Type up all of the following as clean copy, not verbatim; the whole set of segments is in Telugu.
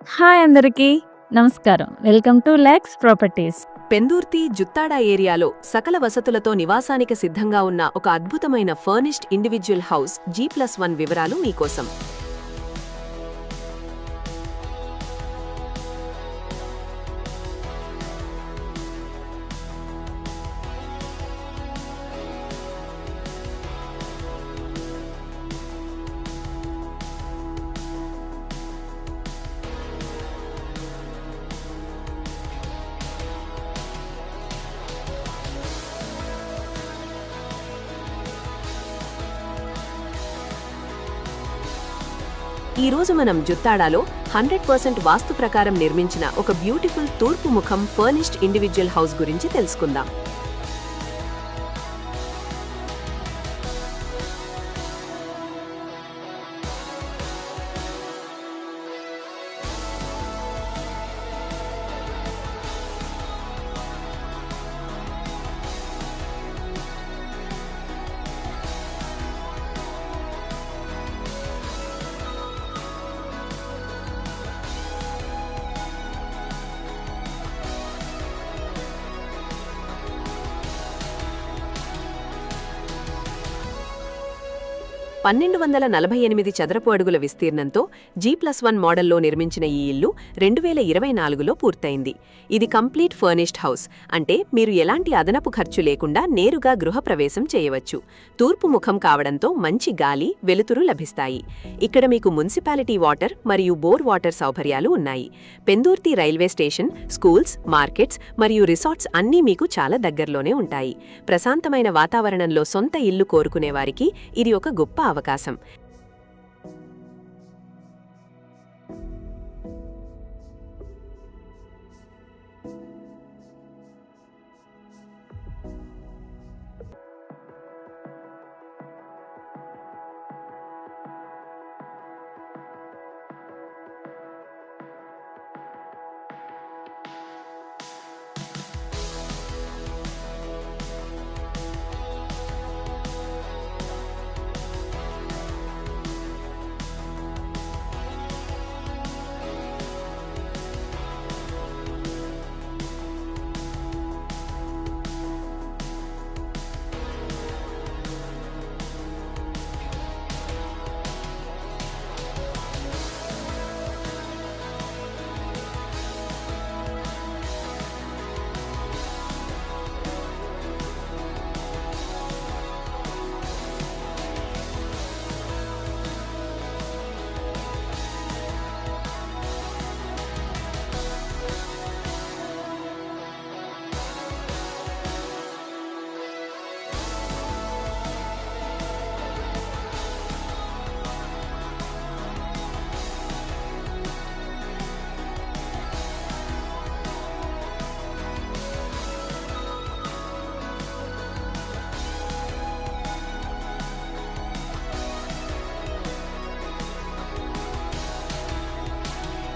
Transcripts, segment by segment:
హాయ్ అందరికీ నమస్కారం. Welcome to lakhs properties. Pendurthi Juttada ఏరియాలో సకల వసతులతో నివాసానికి సిద్ధంగా ఉన్న ఒక అద్భుతమైన ఫర్నిష్డ్ ఇండివిడ్యువల్ హౌస్ G+1 వివరాలు మీకోసం. ఈ రోజు మనం జుత్తాడాలో 100% వాస్తు ప్రకారం నిర్మించిన ఒక బ్యూటిఫుల్ తూర్పు ముఖం ఫర్నిష్డ్ ఇండివిడ్యువల్ హౌస్ గురించి తెలుసుకుందాం. $1248 చదరపు అడుగుల విస్తీర్ణంతో G+1 మోడల్లో నిర్మించిన ఈ ఇల్లు 2024లో పూర్తయింది. ఇది కంప్లీట్ ఫర్నిష్డ్ హౌస్, అంటే మీరు ఎలాంటి అదనపు ఖర్చు లేకుండా నేరుగా గృహప్రవేశం చేయవచ్చు. తూర్పు ముఖం కావడంతో మంచి గాలి, వెలుతురు లభిస్తాయి. ఇక్కడ మీకు మున్సిపాలిటీ వాటర్ మరియు బోర్ వాటర్ సౌకర్యాలు ఉన్నాయి. Pendurthi railway station, schools, markets మరియు రిసార్ట్స్ అన్నీ మీకు చాలా దగ్గరలోనే ఉంటాయి. ప్రశాంతమైన వాతావరణంలో సొంత ఇల్లు కోరుకునేవారికి ఇది ఒక గొప్ప అవకాశం.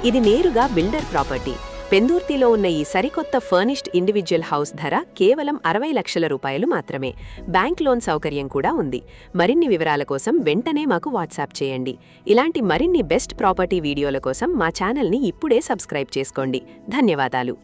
ఇది నేరుగా బిల్డర్ ప్రాపర్టీ. పెందుర్తిలో ఉన్న ఈ సరికొత్త ఫర్నిష్డ్ ఇండివిడ్యువల్ హౌస్ ధర కేవలం 60 లక్షల రూపాయలు మాత్రమే. బ్యాంక్ లోన్ సౌకర్యం కూడా ఉంది. మరిన్ని వివరాల కోసం వెంటనే మాకు వాట్సాప్ చేయండి. ఇలాంటి మరిన్ని బెస్ట్ ప్రాపర్టీ వీడియోల కోసం మా ఛానల్ని ఇప్పుడే సబ్స్క్రైబ్ చేసుకోండి. ధన్యవాదాలు.